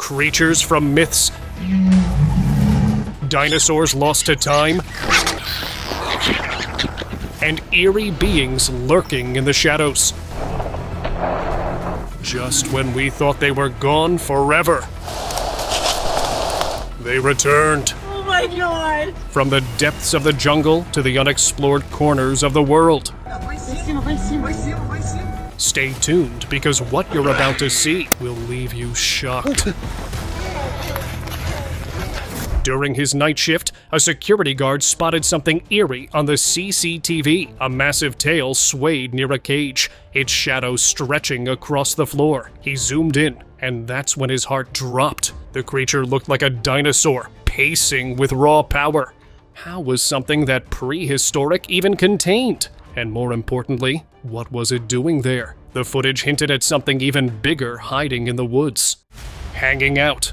Creatures from myths, dinosaurs lost to time, and eerie beings lurking in the shadows. Just when we thought they were gone forever, they returned. Oh my god! From the depths of the jungle to the unexplored corners of the world. Stay tuned, because what you're about to see will leave you shocked. During his night shift, a security guard spotted something eerie on the CCTV. A massive tail swayed near a cage, its shadow stretching across the floor. He zoomed in, and that's when his heart dropped. The creature looked like a dinosaur, pacing with raw power. How was something that prehistoric even contained? And more importantly, what was it doing there? The footage hinted at something even bigger hiding in the woods. Hanging out.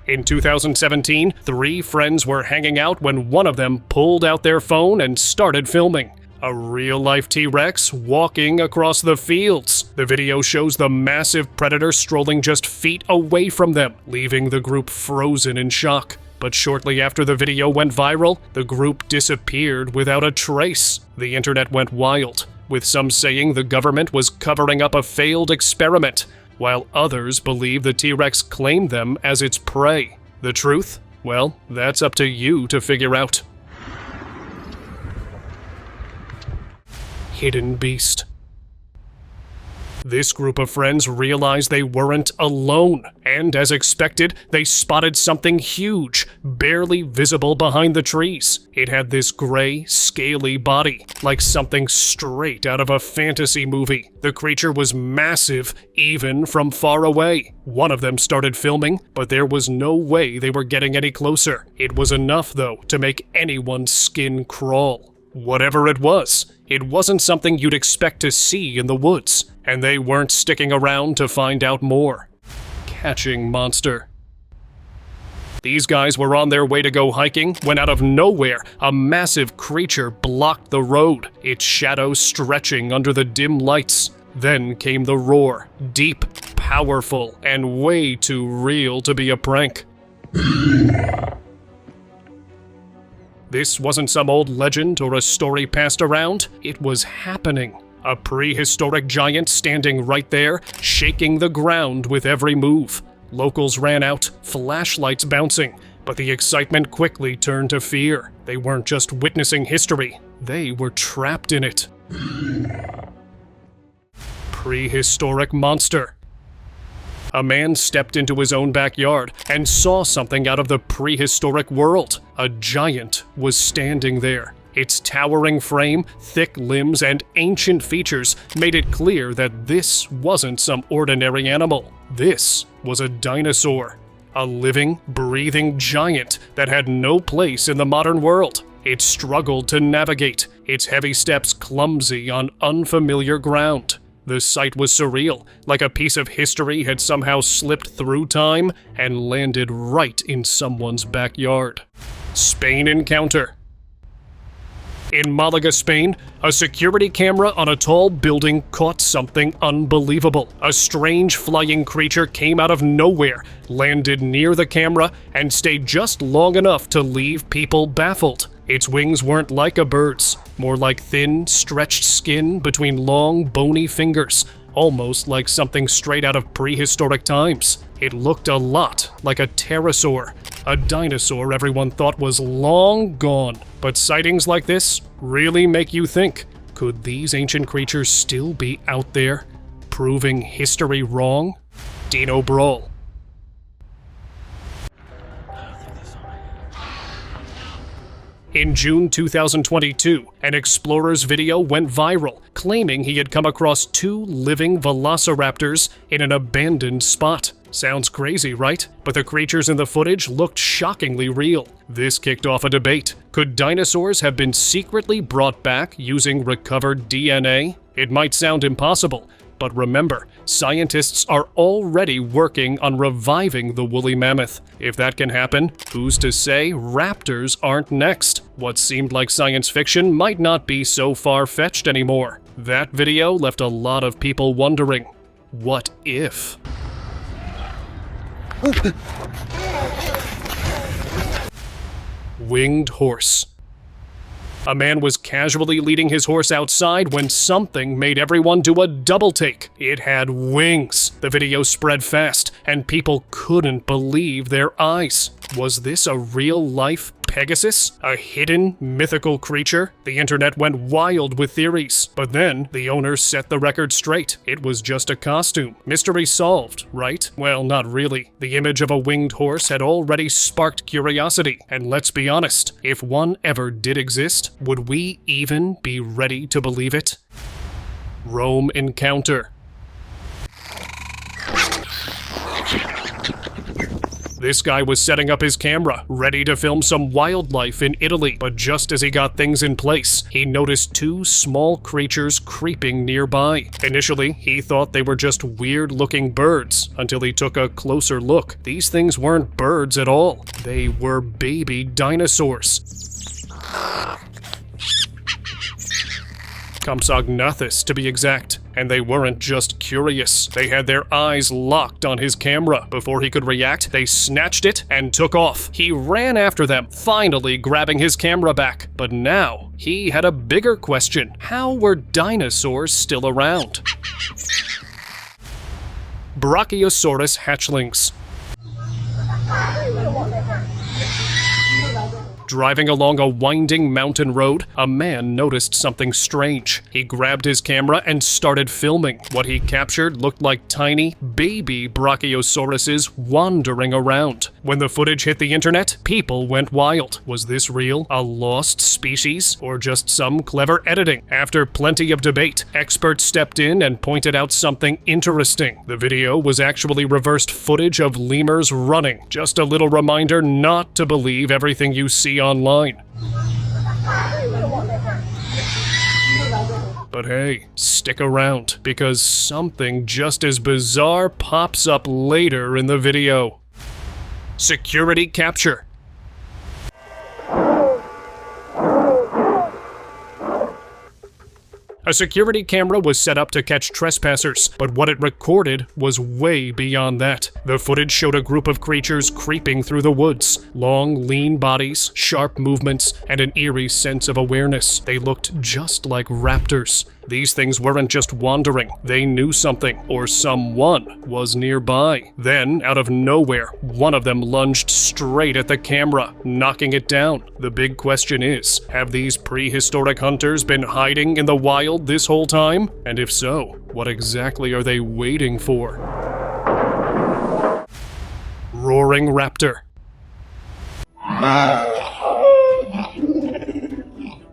In 2017, 3 friends were hanging out when one of them pulled out their phone and started filming. A real-life T-Rex walking across the fields. The video shows the massive predator strolling just feet away from them, leaving the group frozen in shock. But shortly after the video went viral, the group disappeared without a trace. The internet went wild, with some saying the government was covering up a failed experiment, while others believe the T-Rex claimed them as its prey. The truth? Well, that's up to you to figure out. Hidden beast. This group of friends realized they weren't alone, and as expected, they spotted something huge, barely visible behind the trees. It had this gray, scaly body, like something straight out of a fantasy movie. The creature was massive, even from far away. One of them started filming, but there was no way they were getting any closer. It was enough, though, to make anyone's skin crawl. Whatever it wasn't something you'd expect to see in the woods, and they weren't sticking around to find out more. Catching monster. These guys were on their way to go hiking when out of nowhere, a massive creature blocked the road, its shadow stretching under the dim lights. Then came the roar, deep, powerful, and way too real to be a prank. This wasn't some old legend or a story passed around, it was happening. A prehistoric giant standing right there, shaking the ground with every move. Locals ran out, flashlights bouncing, but the excitement quickly turned to fear. They weren't just witnessing history, they were trapped in it. Prehistoric monster. A man stepped into his own backyard and saw something out of the prehistoric world. A giant was standing there. Its towering frame, thick limbs, and ancient features made it clear that this wasn't some ordinary animal. This was a dinosaur. A living, breathing giant that had no place in the modern world. It struggled to navigate, its heavy steps clumsy on unfamiliar ground. The sight was surreal, like a piece of history had somehow slipped through time and landed right in someone's backyard. Spain encounter. In Malaga, Spain, a security camera on a tall building caught something unbelievable. A strange flying creature came out of nowhere, landed near the camera, and stayed just long enough to leave people baffled. Its wings weren't like a bird's, more like thin, stretched skin between long, bony fingers, almost like something straight out of prehistoric times. It looked a lot like a pterosaur, a dinosaur everyone thought was long gone. But sightings like this really make you think, could these ancient creatures still be out there, proving history wrong? Dino Brawl. In June 2022, an explorer's video went viral, claiming he had come across 2 living velociraptors in an abandoned spot. Sounds crazy, right? But the creatures in the footage looked shockingly real. This kicked off a debate. Could dinosaurs have been secretly brought back using recovered DNA? It might sound impossible, but remember, scientists are already working on reviving the woolly mammoth. If that can happen, who's to say raptors aren't next? What seemed like science fiction might not be so far-fetched anymore. That video left a lot of people wondering, what if? Winged horse. A man was casually leading his horse outside when something made everyone do a double take. It had wings. The video spread fast, and people couldn't believe their eyes. Was this a real-life Pegasus? A hidden, mythical creature? The internet went wild with theories. But then, the owners set the record straight. It was just a costume. Mystery solved, right? Well, not really. The image of a winged horse had already sparked curiosity. And let's be honest, if one ever did exist, would we even be ready to believe it? Rome encounter. This guy was setting up his camera, ready to film some wildlife in Italy, but just as he got things in place, he noticed two small creatures creeping nearby. Initially, he thought they were just weird-looking birds, until he took a closer look. These things weren't birds at all. They were baby dinosaurs. Compsognathus, to be exact. And they weren't just curious. They had their eyes locked on his camera. Before he could react, they snatched it and took off. He ran after them, finally grabbing his camera back. But now, he had a bigger question. How were dinosaurs still around? Brachiosaurus hatchlings. Driving along a winding mountain road, a man noticed something strange. He grabbed his camera and started filming. What he captured looked like tiny, baby brachiosauruses wandering around. When the footage hit the internet, people went wild. Was this real? A lost species? Or just some clever editing? After plenty of debate, experts stepped in and pointed out something interesting. The video was actually reversed footage of lemurs running. Just a little reminder not to believe everything you see online. But hey, stick around, because something just as bizarre pops up later in the video. Security capture. A security camera was set up to catch trespassers, but what it recorded was way beyond that. The footage showed a group of creatures creeping through the woods. Long, lean bodies, sharp movements, and an eerie sense of awareness. They looked just like raptors. These things weren't just wandering. They knew something, or someone, was nearby. Then, out of nowhere, one of them lunged straight at the camera, knocking it down. The big question is, have these prehistoric hunters been hiding in the wild this whole time? And if so, what exactly are they waiting for? Roaring raptor.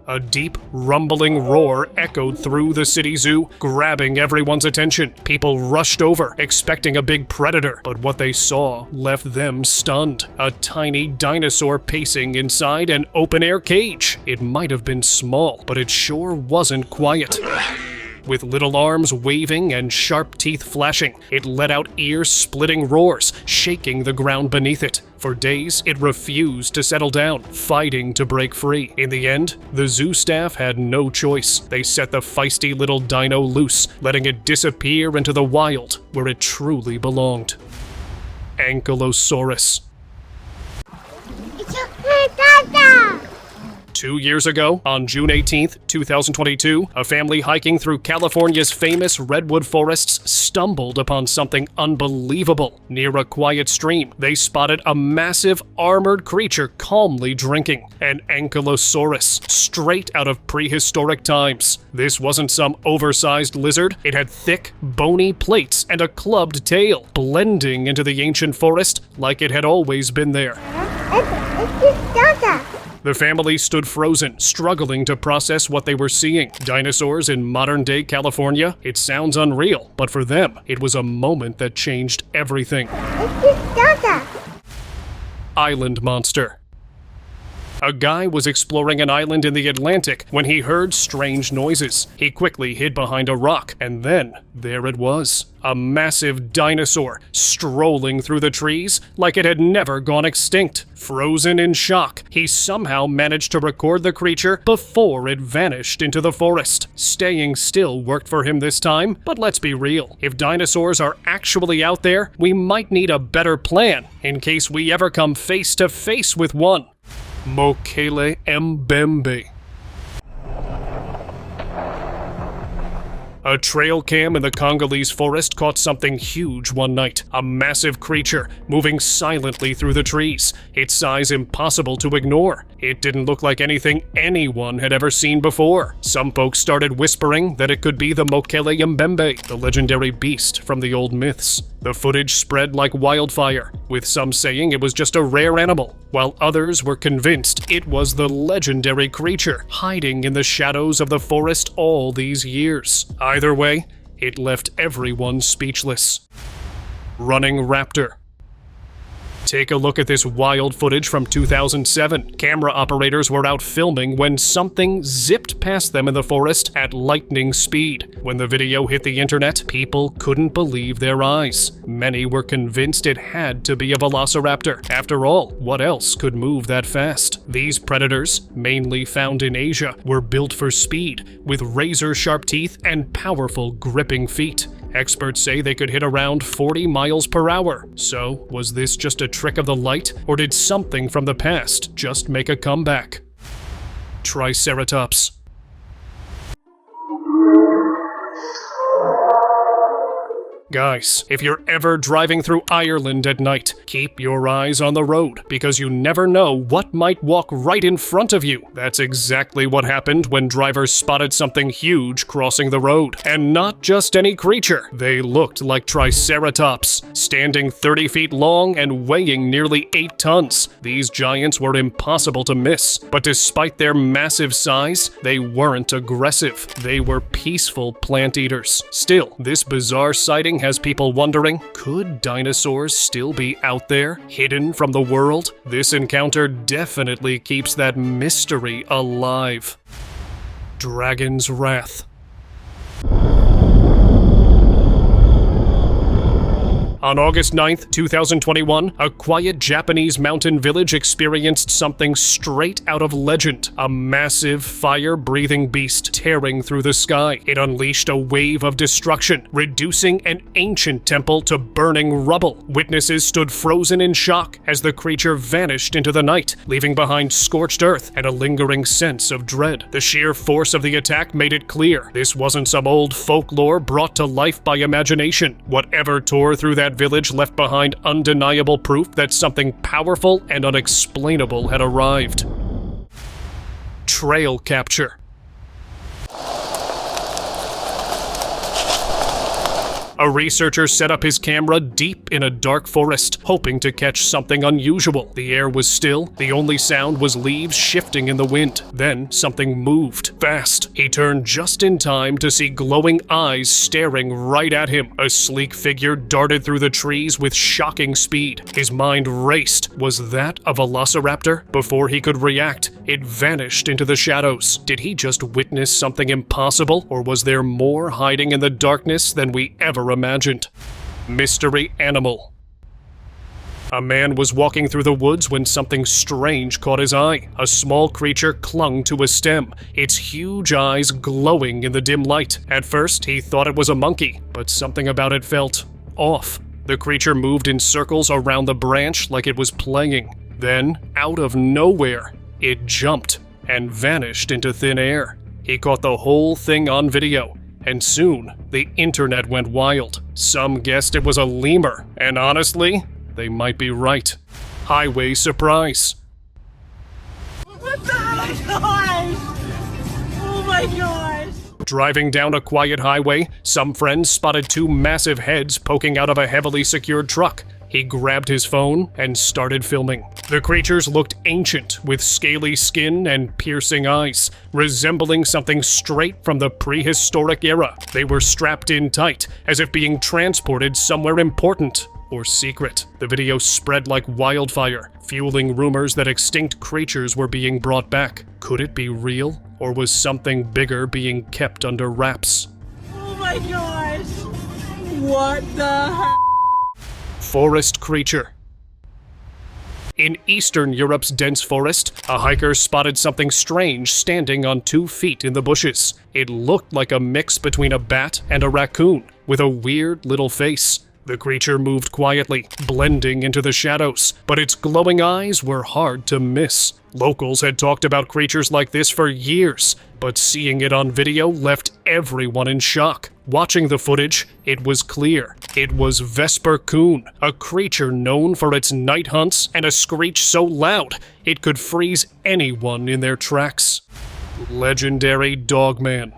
A deep, rumbling roar echoed through the city zoo, grabbing everyone's attention. People rushed over, expecting a big predator, but what they saw left them stunned. A tiny dinosaur pacing inside an open-air cage. It might have been small, but it sure wasn't quiet. With little arms waving and sharp teeth flashing, it let out ear-splitting roars, shaking the ground beneath it. For days, it refused to settle down, fighting to break free. In the end, the zoo staff had no choice. They set the feisty little dino loose, letting it disappear into the wild, where it truly belonged. Ankylosaurus. 2 years ago, on June 18th, 2022, a family hiking through California's famous Redwood forests stumbled upon something unbelievable. Near a quiet stream, they spotted a massive, armored creature calmly drinking. An Ankylosaurus, straight out of prehistoric times. This wasn't some oversized lizard. It had thick, bony plates and a clubbed tail, blending into the ancient forest like it had always been there. The family stood frozen, struggling to process what they were seeing. Dinosaurs in modern-day California? It sounds unreal, but for them, it was a moment that changed everything. Island monster. A guy was exploring an island in the Atlantic when he heard strange noises. He quickly hid behind a rock, and then there it was. A massive dinosaur strolling through the trees like it had never gone extinct. Frozen in shock, he somehow managed to record the creature before it vanished into the forest. Staying still worked for him this time, but let's be real. If dinosaurs are actually out there, we might need a better plan in case we ever come face to face with one. Mokele Mbembe. A trail cam in the Congolese forest caught something huge one night. A massive creature moving silently through the trees, its size impossible to ignore. It didn't look like anything anyone had ever seen before. Some folks started whispering that it could be the Mokele Mbembe, the legendary beast from the old myths. The footage spread like wildfire, with some saying it was just a rare animal, while others were convinced it was the legendary creature hiding in the shadows of the forest all these years. Either way, it left everyone speechless. Running raptor. Take a look at this wild footage from 2007. Camera operators were out filming when something zipped past them in the forest at lightning speed. When the video hit the internet, people couldn't believe their eyes. Many were convinced it had to be a velociraptor. After all, what else could move that fast? These predators, mainly found in Asia, were built for speed, with razor-sharp teeth and powerful gripping feet. Experts say they could hit around 40 miles per hour. So, was this just a trick of the light, or did something from the past just make a comeback? Triceratops. Guys, if you're ever driving through Ireland at night, keep your eyes on the road, because you never know what might walk right in front of you. That's exactly what happened when drivers spotted something huge crossing the road. And not just any creature. They looked like triceratops, standing 30 feet long and weighing nearly 8 tons. These giants were impossible to miss, but despite their massive size, they weren't aggressive. They were peaceful plant eaters. Still, this bizarre sighting has people wondering, could dinosaurs still be out there, hidden from the world? This encounter definitely keeps that mystery alive. Dragon's Wrath. On August 9th, 2021, a quiet Japanese mountain village experienced something straight out of legend. A massive, fire-breathing beast tearing through the sky. It unleashed a wave of destruction, reducing an ancient temple to burning rubble. Witnesses stood frozen in shock as the creature vanished into the night, leaving behind scorched earth and a lingering sense of dread. The sheer force of the attack made it clear this wasn't some old folklore brought to life by imagination. Whatever tore through that village left behind undeniable proof that something powerful and unexplainable had arrived. Trail capture. A researcher set up his camera deep in a dark forest, hoping to catch something unusual. The air was still, the only sound was leaves shifting in the wind. Then something moved, fast. He turned just in time to see glowing eyes staring right at him. A sleek figure darted through the trees with shocking speed. His mind raced. Was that a velociraptor? Before he could react, it vanished into the shadows. Did he just witness something impossible, or was there more hiding in the darkness than we ever imagined? Mystery animal. A man was walking through the woods when something strange caught his eye. A small creature clung to a stem, its huge eyes glowing in the dim light. At first, he thought it was a monkey, but something about it felt off. The creature moved in circles around the branch like it was playing. Then, out of nowhere, it jumped and vanished into thin air. He caught the whole thing on video, and soon, the internet went wild. Some guessed it was a lemur, and honestly, they might be right. Highway surprise. What the gosh! Oh my gosh! Driving down a quiet highway, some friends spotted 2 massive heads poking out of a heavily secured truck. He grabbed his phone and started filming. The creatures looked ancient, with scaly skin and piercing eyes, resembling something straight from the prehistoric era. They were strapped in tight, as if being transported somewhere important. or secret. The video spread like wildfire, fueling rumors that extinct creatures were being brought back. Could it be real, or was something bigger being kept under wraps? Oh my gosh! What the heck? Forest creature. In Eastern Europe's dense forest, a hiker spotted something strange standing on 2 feet in the bushes. It looked like a mix between a bat and a raccoon, with a weird little face. The creature moved quietly, blending into the shadows, but its glowing eyes were hard to miss. Locals had talked about creatures like this for years, but seeing it on video left everyone in shock. Watching the footage, it was clear. It was bat-raccoon, a creature known for its night hunts and a screech so loud it could freeze anyone in their tracks. Legendary dogman.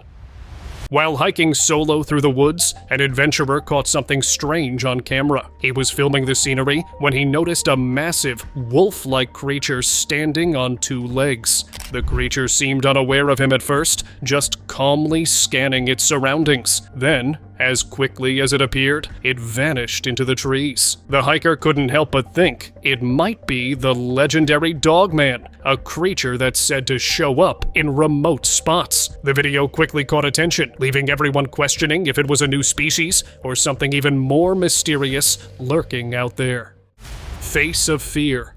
While hiking solo through the woods, an adventurer caught something strange on camera. He was filming the scenery when he noticed a massive, wolf-like creature standing on 2 legs. The creature seemed unaware of him at first, just calmly scanning its surroundings. Then, as quickly as it appeared, it vanished into the trees. The hiker couldn't help but think it might be the legendary dogman, a creature that's said to show up in remote spots. The video quickly caught attention, leaving everyone questioning if it was a new species or something even more mysterious lurking out there. Face of fear.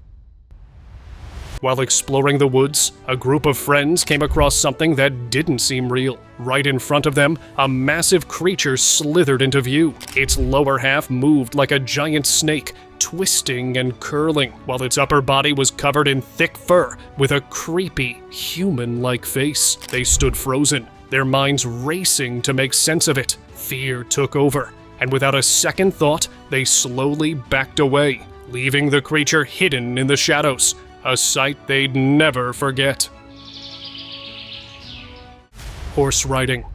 While exploring the woods, a group of friends came across something that didn't seem real. Right in front of them, a massive creature slithered into view. Its lower half moved like a giant snake, twisting and curling, while its upper body was covered in thick fur with a creepy, human-like face. They stood frozen, their minds racing to make sense of it. Fear took over, and without a second thought, they slowly backed away, leaving the creature hidden in the shadows. A sight they'd never forget. Horse riding.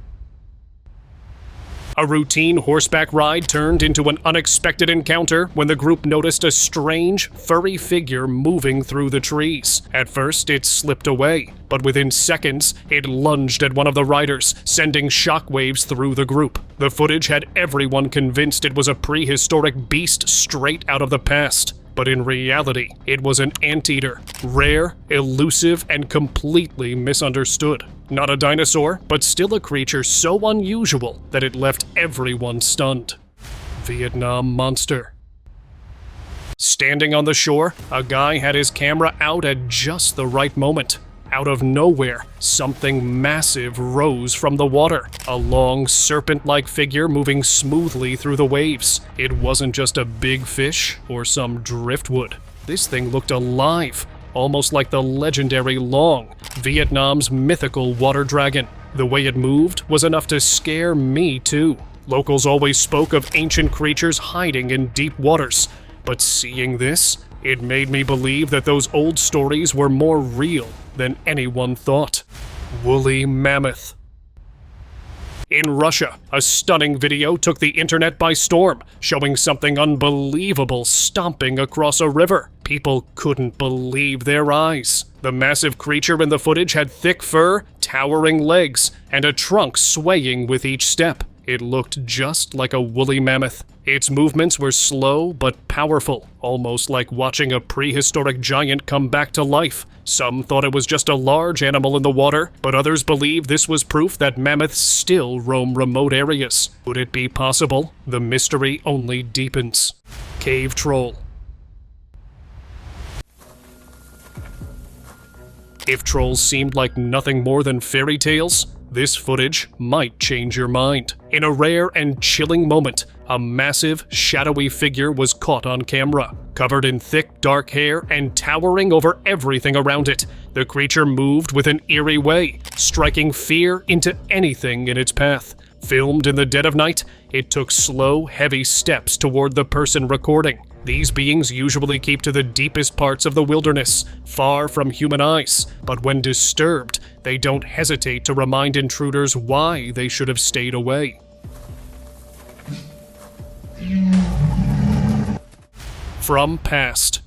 A routine horseback ride turned into an unexpected encounter when the group noticed a strange, furry figure moving through the trees. At first, it slipped away, but within seconds, it lunged at one of the riders, sending shockwaves through the group. The footage had everyone convinced it was a prehistoric beast straight out of the past. But in reality, it was an anteater, rare, elusive, and completely misunderstood. Not a dinosaur, but still a creature so unusual that it left everyone stunned. Vietnam monster. Standing on the shore, a guy had his camera out at just the right moment. Out of nowhere, something massive rose from the water, a long serpent-like figure moving smoothly through the waves. It wasn't just a big fish or some driftwood. This thing looked alive, almost like the legendary Long, Vietnam's mythical water dragon. The way it moved was enough to scare me too. Locals always spoke of ancient creatures hiding in deep waters, but seeing this, it made me believe that those old stories were more real than anyone thought. Woolly mammoth. In Russia, a stunning video took the internet by storm, showing something unbelievable stomping across a river. People couldn't believe their eyes. The massive creature in the footage had thick fur, towering legs, and a trunk swaying with each step. It looked just like a woolly mammoth. Its movements were slow but powerful, almost like watching a prehistoric giant come back to life. Some thought it was just a large animal in the water, but others believed this was proof that mammoths still roam remote areas. Could it be possible? The mystery only deepens. Cave troll. If trolls seemed like nothing more than fairy tales, this footage might change your mind. In a rare and chilling moment, a massive, shadowy figure was caught on camera. Covered in thick, dark hair and towering over everything around it, the creature moved with an eerie way, striking fear into anything in its path. Filmed in the dead of night, it took slow, heavy steps toward the person recording. These beings usually keep to the deepest parts of the wilderness, far from human eyes, but when disturbed, they don't hesitate to remind intruders why they should have stayed away. From past.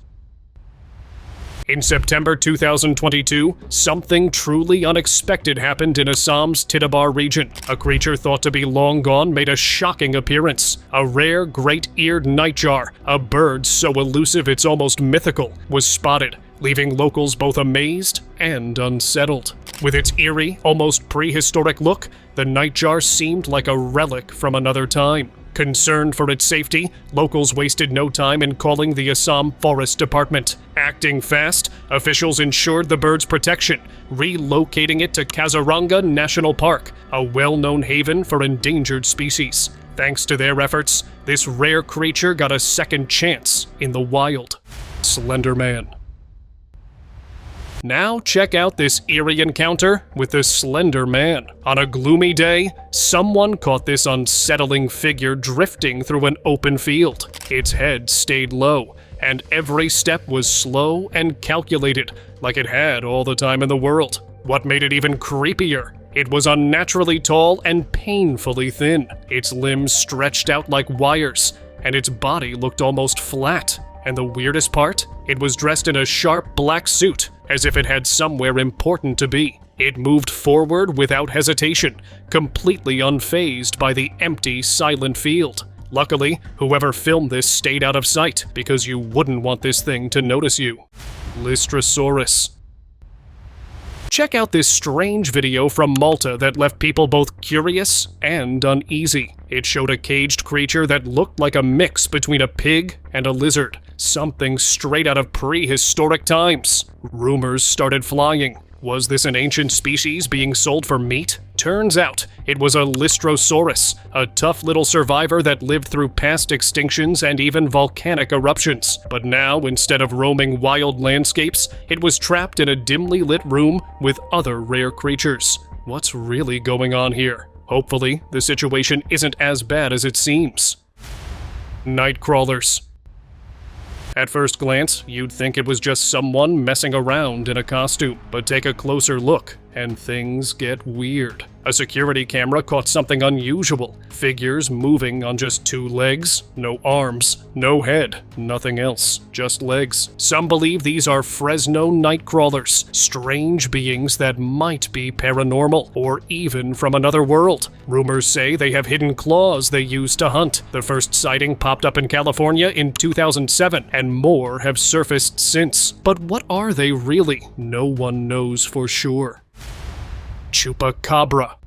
In September 2022, something truly unexpected happened in Assam's Titabar region. A creature thought to be long gone made a shocking appearance. A rare great-eared nightjar, a bird so elusive it's almost mythical, was spotted, leaving locals both amazed and unsettled. With its eerie, almost prehistoric look, the nightjar seemed like a relic from another time. Concerned for its safety, locals wasted no time in calling the Assam Forest Department. Acting fast, officials ensured the bird's protection, relocating it to Kaziranga National Park, a well-known haven for endangered species. Thanks to their efforts, this rare creature got a second chance in the wild. Slender Man. Now check out this eerie encounter with the Slender Man. On a gloomy day, someone caught this unsettling figure drifting through an open field. Its head stayed low, and every step was slow and calculated, like it had all the time in the world. What made it even creepier? It was unnaturally tall and painfully thin. Its limbs stretched out like wires, and its body looked almost flat. And the weirdest part? It was dressed in a sharp black suit, as if it had somewhere important to be. It moved forward without hesitation, completely unfazed by the empty, silent field. Luckily, whoever filmed this stayed out of sight, because you wouldn't want this thing to notice you. Lystrosaurus. Check out this strange video from Malta that left people both curious and uneasy. It showed a caged creature that looked like a mix between a pig and a lizard, something straight out of prehistoric times. Rumors started flying. Was this an ancient species being sold for meat? Turns out, it was a lystrosaurus, a tough little survivor that lived through past extinctions and even volcanic eruptions. But now, instead of roaming wild landscapes, it was trapped in a dimly lit room with other rare creatures. What's really going on here? Hopefully, the situation isn't as bad as it seems. Nightcrawlers. At first glance, you'd think it was just someone messing around in a costume, but take a closer look, and things get weird. A security camera caught something unusual. Figures moving on just two legs, no arms, no head, nothing else, just legs. Some believe these are Fresno nightcrawlers, strange beings that might be paranormal, or even from another world. Rumors say they have hidden claws they use to hunt. The first sighting popped up in California in 2007, and more have surfaced since. But what are they really? No one knows for sure. Chupacabra.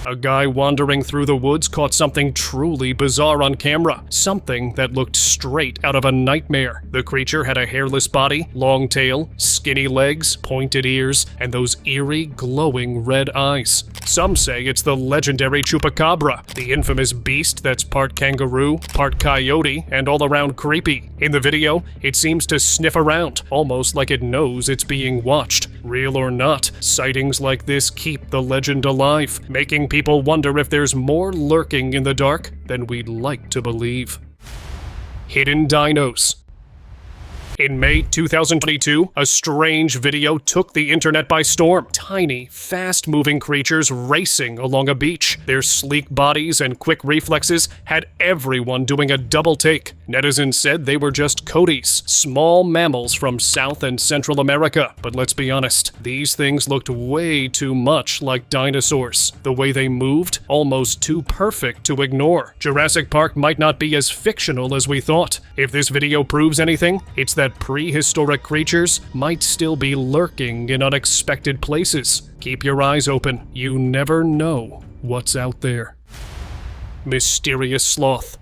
A guy wandering through the woods caught something truly bizarre on camera, something that looked straight out of a nightmare. The creature had a hairless body, long tail, skinny legs, pointed ears, and those eerie, glowing red eyes. Some say it's the legendary Chupacabra, the infamous beast that's part kangaroo, part coyote, and all around creepy. In the video, it seems to sniff around, almost like it knows it's being watched. Real or not, sightings like this keep the legend alive, making people wonder if there's more lurking in the dark than we'd like to believe. Hidden dinos. In May 2022, a strange video took the internet by storm. Tiny, fast-moving creatures racing along a beach. Their sleek bodies and quick reflexes had everyone doing a double take. Netizens said they were just coatis, small mammals from South and Central America. But let's be honest, these things looked way too much like dinosaurs. The way they moved, almost too perfect to ignore. Jurassic Park might not be as fictional as we thought. If this video proves anything, it's that prehistoric creatures might still be lurking in unexpected places. Keep your eyes open. You never know what's out there. Mysterious sloth.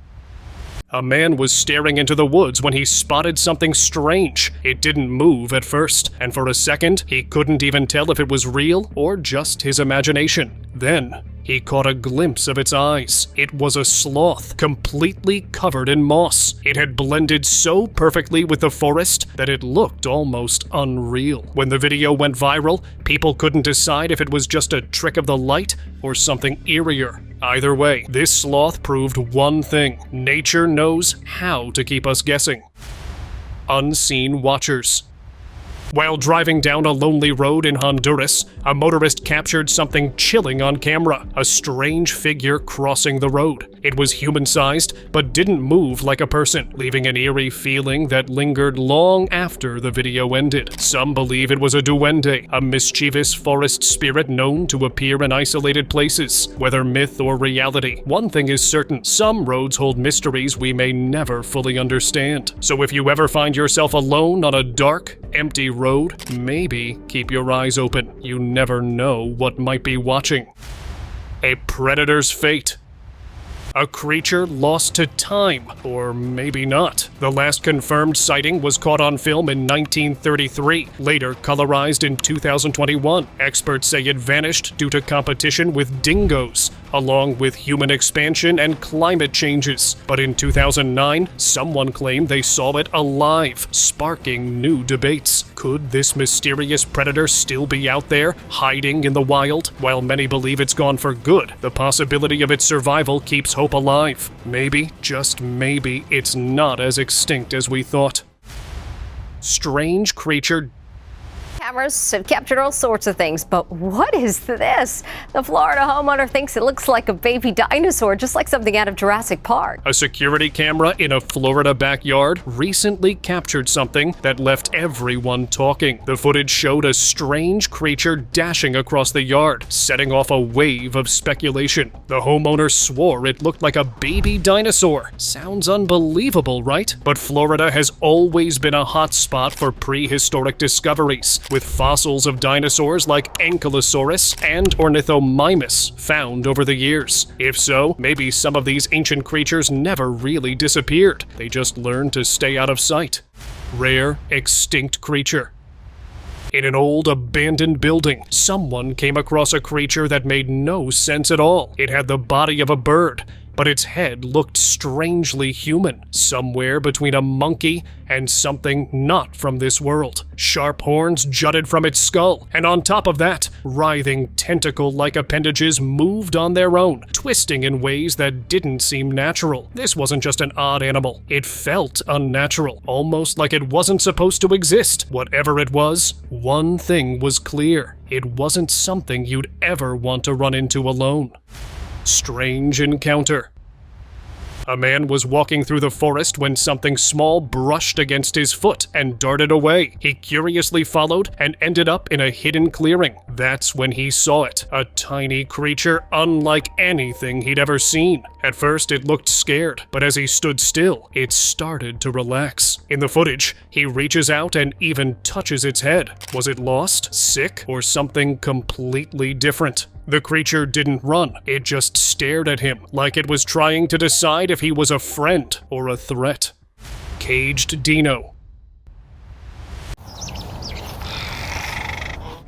A man was staring into the woods when he spotted something strange. It didn't move at first, and for a second, he couldn't even tell if it was real or just his imagination. Then, he caught a glimpse of its eyes. It was a sloth, completely covered in moss. It had blended so perfectly with the forest that it looked almost unreal. When the video went viral, people couldn't decide if it was just a trick of the light or something eerier. Either way, this sloth proved one thing: nature knows how to keep us guessing. Unseen watchers. While driving down a lonely road in Honduras, a motorist captured something chilling on camera: a strange figure crossing the road. It was human-sized, but didn't move like a person, leaving an eerie feeling that lingered long after the video ended. Some believe it was a duende, a mischievous forest spirit known to appear in isolated places. Whether myth or reality, one thing is certain: some roads hold mysteries we may never fully understand. So if you ever find yourself alone on a dark, empty road, maybe keep your eyes open. You never know what might be watching. A predator's fate. A creature lost to time, or maybe not. The last confirmed sighting was caught on film in 1933, later colorized in 2021. Experts say it vanished due to competition with dingoes, along with human expansion and climate changes. But in 2009, someone claimed they saw it alive, sparking new debates. Could this mysterious predator still be out there, hiding in the wild? While many believe it's gone for good, the possibility of its survival keeps hope alive. Maybe, just maybe, it's not as extinct as we thought. Strange creature. Cameras have captured all sorts of things, but what is this? The Florida homeowner thinks it looks like a baby dinosaur, just like something out of Jurassic Park. A security camera in a Florida backyard recently captured something that left everyone talking. The footage showed a strange creature dashing across the yard, setting off a wave of speculation. The homeowner swore it looked like a baby dinosaur. Sounds unbelievable, right? But Florida has always been a hot spot for prehistoric discoveries, with fossils of dinosaurs like Ankylosaurus and Ornithomimus found over the years. If so, maybe some of these ancient creatures never really disappeared. They just learned to stay out of sight. Rare, extinct creature. In an old, abandoned building, someone came across a creature that made no sense at all. It had the body of a bird, but its head looked strangely human, somewhere between a monkey and something not from this world. Sharp horns jutted from its skull, and on top of that, writhing tentacle-like appendages moved on their own, twisting in ways that didn't seem natural. This wasn't just an odd animal. It felt unnatural, almost like it wasn't supposed to exist. Whatever it was, one thing was clear: it wasn't something you'd ever want to run into alone. Strange encounter. A man was walking through the forest when something small brushed against his foot and darted away. He curiously followed and ended up in a hidden clearing. That's when he saw it, a tiny creature unlike anything he'd ever seen. At first, it looked scared, but as he stood still, it started to relax. In the footage, he reaches out and even touches its head. Was it lost, sick, or something completely different? The creature didn't run, it just stared at him, like it was trying to decide if he was a friend or a threat. Caged dino.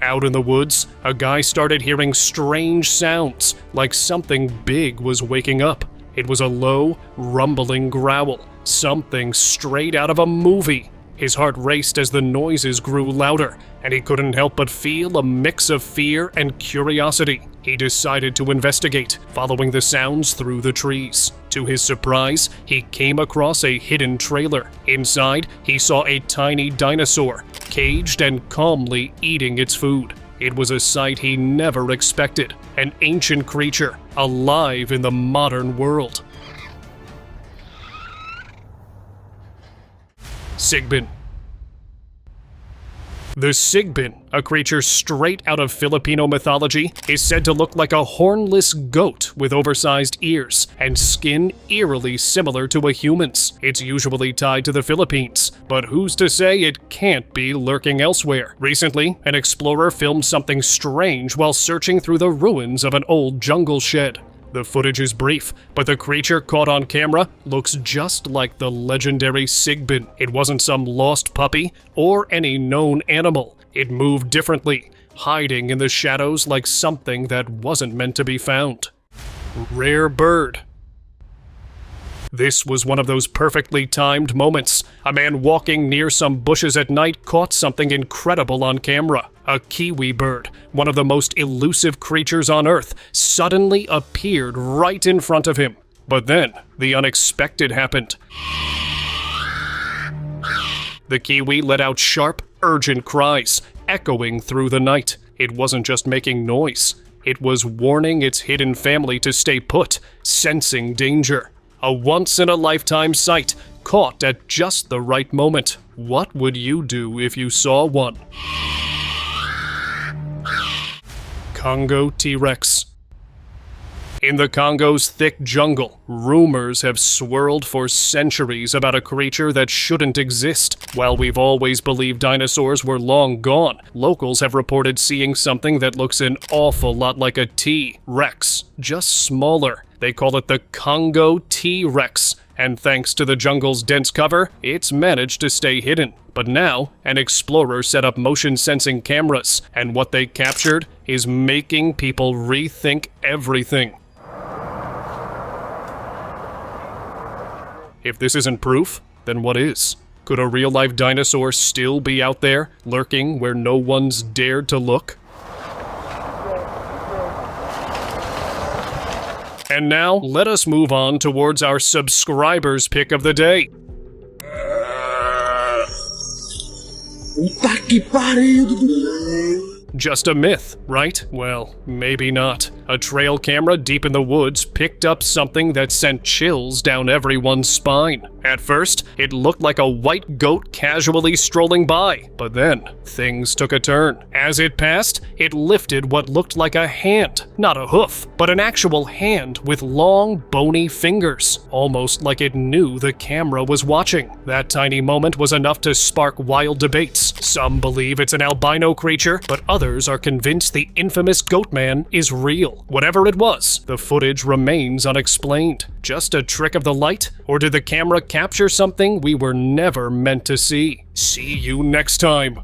Out in the woods, a guy started hearing strange sounds, like something big was waking up. It was a low, rumbling growl, something straight out of a movie. His heart raced as the noises grew louder, and he couldn't help but feel a mix of fear and curiosity. He decided to investigate, following the sounds through the trees. To his surprise, he came across a hidden trailer. Inside, he saw a tiny dinosaur, caged and calmly eating its food. It was a sight he never expected, an ancient creature, alive in the modern world. Sigbin. The Sigbin, a creature straight out of Filipino mythology, is said to look like a hornless goat with oversized ears and skin eerily similar to a human's. It's usually tied to the Philippines, but who's to say it can't be lurking elsewhere? Recently, an explorer filmed something strange while searching through the ruins of an old jungle shed. The footage is brief, but the creature caught on camera looks just like the legendary Sigbin. It wasn't some lost puppy or any known animal. It moved differently, hiding in the shadows like something that wasn't meant to be found. Rare bird. This was one of those perfectly timed moments. A man walking near some bushes at night caught something incredible on camera. A kiwi bird, one of the most elusive creatures on Earth, suddenly appeared right in front of him. But then, the unexpected happened. The kiwi let out sharp, urgent cries, echoing through the night. It wasn't just making noise. It was warning its hidden family to stay put, sensing danger. A once-in-a-lifetime sight, caught at just the right moment. What would you do if you saw one? Congo T-Rex. In the Congo's thick jungle, rumors have swirled for centuries about a creature that shouldn't exist. While we've always believed dinosaurs were long gone, locals have reported seeing something that looks an awful lot like a T-Rex, just smaller. They call it the Congo T-Rex, and thanks to the jungle's dense cover, it's managed to stay hidden. But now, an explorer set up motion-sensing cameras, and what they captured is making people rethink everything. If this isn't proof, then what is? Could a real-life dinosaur still be out there, lurking where no one's dared to look? And now, let us move on towards our subscribers' pick of the day. Just a myth, right? Well, maybe not. A trail camera deep in the woods picked up something that sent chills down everyone's spine. At first, it looked like a white goat casually strolling by, but then things took a turn. As it passed, it lifted what looked like a hand, not a hoof, but an actual hand with long, bony fingers, almost like it knew the camera was watching. That tiny moment was enough to spark wild debates. Some believe it's an albino creature, but others are convinced the infamous Goatman is real. Whatever it was, the footage remains unexplained. Just a trick of the light? Or did the camera capture something we were never meant to see? See you next time.